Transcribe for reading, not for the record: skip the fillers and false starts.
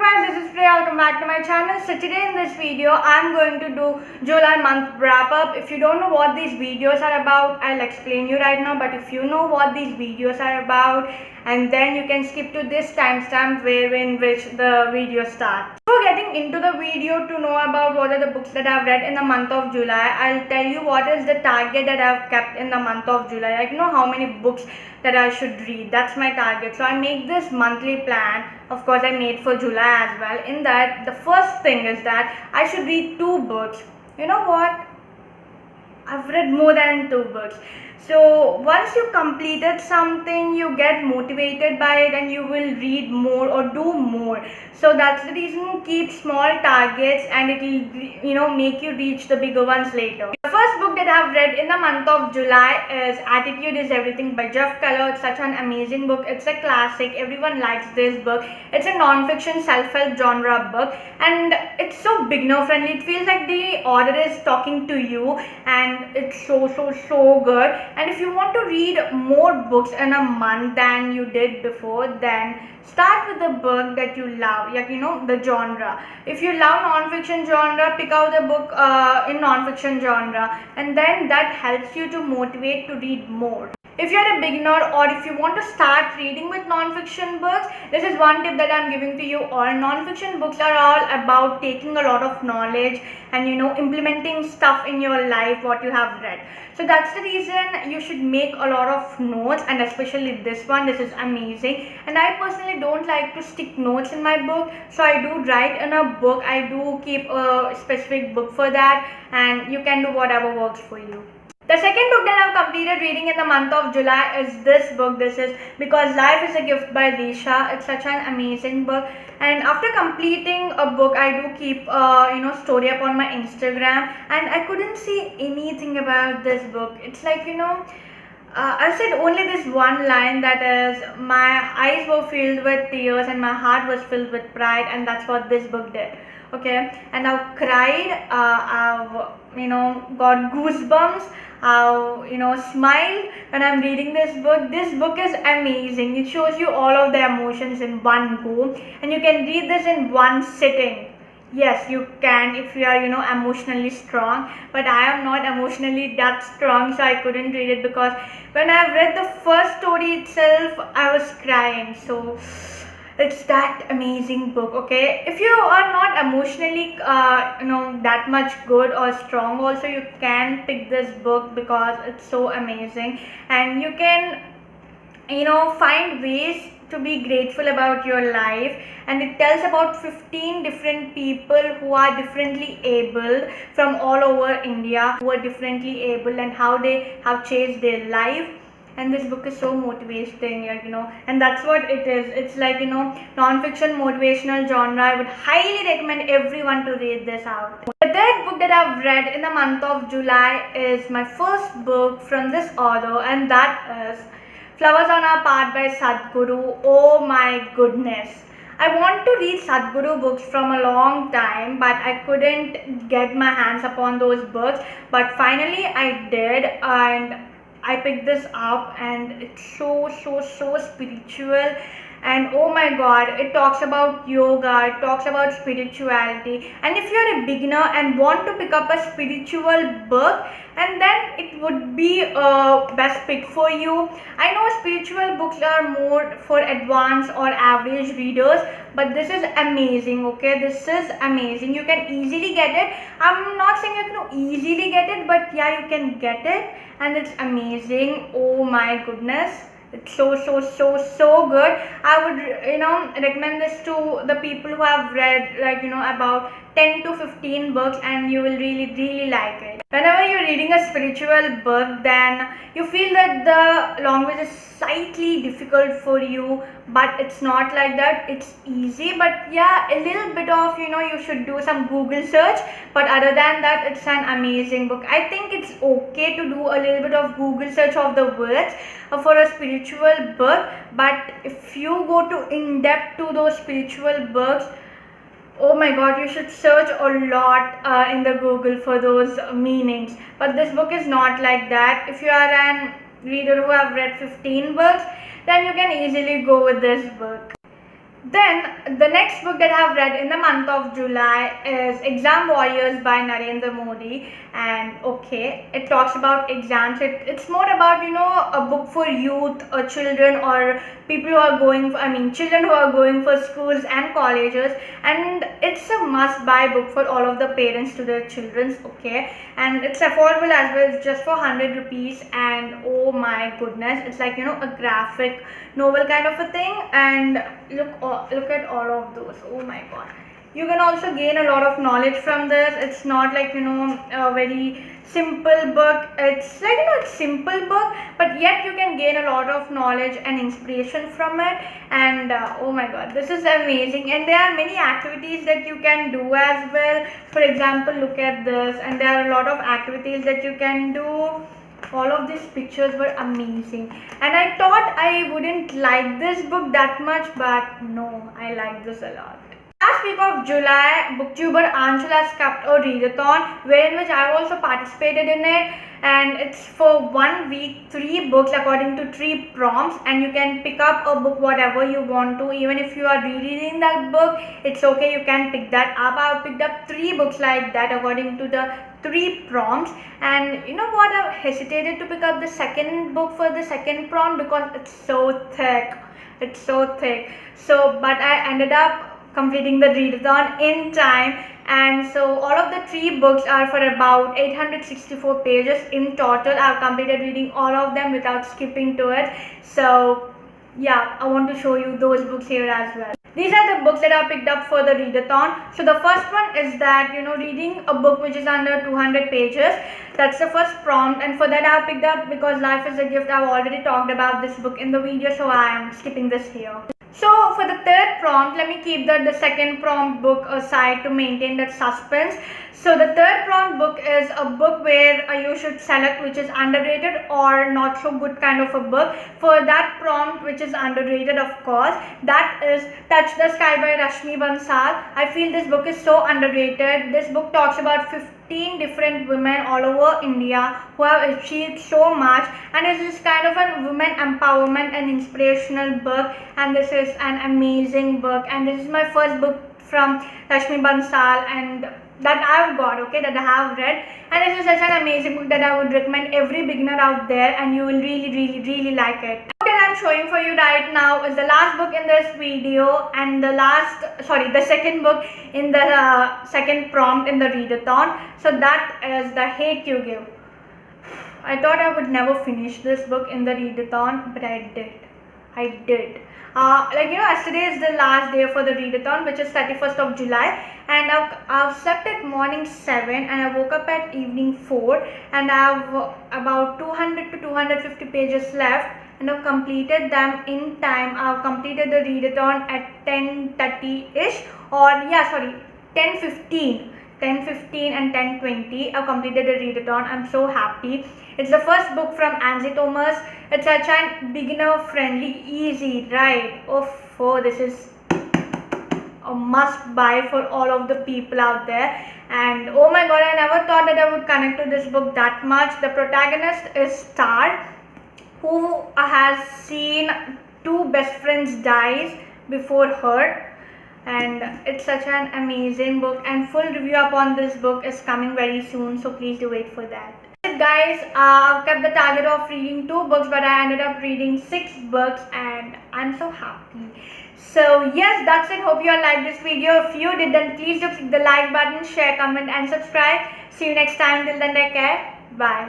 guys, this is Priya. Welcome back to my channel. So today in this video, I'm going to do July month wrap up. If you don't know what these videos are about, I'll explain you right now. But if you know what these videos are about, and then you can skip to this timestamp in which the video starts. Before getting into the video to know about what are the books that I've read in the month of July, I'll tell you what is the target that I've kept in the month of July. Like, you know how many books that I should read. That's my target. So I make this monthly plan. Of course, I made for July as well. In that, the first thing is that I should read 2 books. You know what? I've read more than 2 books. So once you completed something, you get motivated by it and you will read more or do more. So that's the reason, keep small targets and it will make you reach the bigger ones later. The first book that I've read in the month of July is Attitude is Everything by Jeff Keller. It's such an amazing book. It's a classic. Everyone likes this book. It's a non-fiction self-help genre book and it's so beginner friendly. It feels like the author is talking to you and it's so good. And if you want to read more books in a month than you did before, then start with the book that you love, like the genre. If you love non-fiction genre, pick out the book in non-fiction genre, and then that helps you to motivate to read more. If you're a beginner or if you want to start reading with non-fiction books, this is one tip that I'm giving to you all. Non-fiction books are all about taking a lot of knowledge and implementing stuff in your life what you have read. So that's the reason you should make a lot of notes, and especially this one. This is amazing. And I personally don't like to stick notes in my book, so I do write in a book. I do keep a specific book for that, and you can do whatever works for you. The second book that I've completed reading in the month of July is this book. This is Because Life is a Gift by Risha. It's such an amazing book. And after completing a book, I do keep story up on my Instagram, and I couldn't see anything about this book. It's like I said only this one line, that is, my eyes were filled with tears and my heart was filled with pride, and that's what this book did. Okay, and I've cried, I've got goosebumps, I've smiled when I'm reading this book. This book is amazing. It shows you all of the emotions in one go, and you can read this in one sitting. Yes, you can if you are emotionally strong, but I am not emotionally that strong, so I couldn't read it, because when I read the first story itself, I was crying. So it's that amazing book. Okay, if you are not emotionally that much good or strong, also you can pick this book because it's so amazing, and you can find ways to be grateful about your life. And it tells about 15 different people who are differently abled from all over India, who are differently abled, and how they have changed their life. And this book is so motivating, and that's what it is. It's like non-fiction motivational genre. I would highly recommend everyone to read this out. The third book that I've read in the month of July is my first book from this author, and that is Flowers on Our Path by Sadhguru. Oh my goodness, I want to read Sadhguru books from a long time, but I couldn't get my hands upon those books. But finally I did, and I picked this up, and it's so spiritual. And oh my god, it talks about yoga, it talks about spirituality. And if you're a beginner and want to pick up a spiritual book, and then it would be a best pick for you. I know spiritual books are more for advanced or average readers, but this is amazing. Okay, this is amazing. You can easily get it. I'm not saying you can easily get it, but yeah, you can get it, and it's amazing. Oh my goodness, it's so good. I would recommend this to the people who have read about 10 to 15 books, and you will really like it. Whenever you're reading a spiritual book, then you feel that the language is slightly difficult for you, but it's not like that. It's easy, but yeah, a little bit of you should do some Google search, but other than that, it's an amazing book. I think it's okay to do a little bit of Google search of the words for a spiritual book, but if you go to in depth to those spiritual books, oh my god, you should search a lot in the Google for those meanings. But this book is not like that. If you are an reader who have read 15 books, then you can easily go with this book. Then the next book that I have read in the month of July is Exam Warriors by Narendra Modi. And okay, it talks about exams. It's more about, a book for youth or children or people who are going for, children who are going for schools and colleges. And it's a must buy book for all of the parents to their children. Okay, and it's affordable as well. It's just for 100 rupees. And oh my goodness, it's like, a graphic novel kind of a thing. And look at all of those. Oh my god, you can also gain a lot of knowledge from this. It's not like, a very simple book. It's like, it's simple book, but yet you can gain a lot of knowledge and inspiration from it. And oh my god, this is amazing. And there are many activities that you can do as well. For example, look at this, and there are a lot of activities that you can do. All of these pictures were amazing, and I thought I wouldn't like this book that much, but no, I like this a lot. Last week of July, booktuber Anshul has kept a readathon wherein which I also participated in it, and it's for 1 week, 3 books according to 3 prompts, and you can pick up a book whatever you want to. Even if you are rereading that book, it's okay, you can pick that up. I picked up 3 books like that according to the 3 prompts. And you know what, I hesitated to pick up the second book for the second prompt because it's so thick. But I ended up completing the readathon in time. And so all of the 3 books are for about 864 pages in total. I've completed reading all of them without skipping to it. So yeah, I want to show you those books here as well. These are the books that I picked up for the readathon. So the first one is that, reading a book which is under 200 pages. That's the first prompt, and for that I picked up Because Life is a Gift. I've already talked about this book in the video, so I am skipping this here. So for the third prompt, let me keep the second prompt book aside to maintain that suspense. So the third prompt book is a book where you should select which is underrated or not so good kind of a book. For that prompt, which is underrated, of course, that is Touch the Sky by Rashmi Bansal. I feel this book is so underrated. This book talks about 15 different women all over India who have achieved so much, and it is kind of a women empowerment and inspirational book. And this is an amazing book, and this is my first book from Rashmi Bansal and that I've got, okay, that I have read. And this is such an amazing book that I would recommend every beginner out there, and you will really like it. The book that I'm showing for you right now is the last book in this video, and the second book in the second prompt in the readathon. So that is The Hate You Give. I thought I would never finish this book in the readathon, but I did. Yesterday is the last day for the readathon, which is 31st of July, and I've slept at morning 7 and I woke up at evening 4, and I have about 200 to 250 pages left, and I've completed them in time. I've completed the readathon at 10:30-ish, 10:15 and 10:20. I've completed the readathon. I'm so happy. It's the first book from Angie Thomas. It's such a beginner friendly, easy, right? Oh, this is a must buy for all of the people out there. And oh my god, I never thought that I would connect to this book that much. The protagonist is Star, who has seen 2 best friends die before her. And it's such an amazing book, and full review upon this book is coming very soon, so please do wait for that. Guys, I've kept the target of reading 2 books, but I ended up reading 6 books, and I'm so happy. So yes, that's it. Hope you all liked this video. If you did, then please do click the like button, share, comment and subscribe. See you next time. Till then, take care. Bye.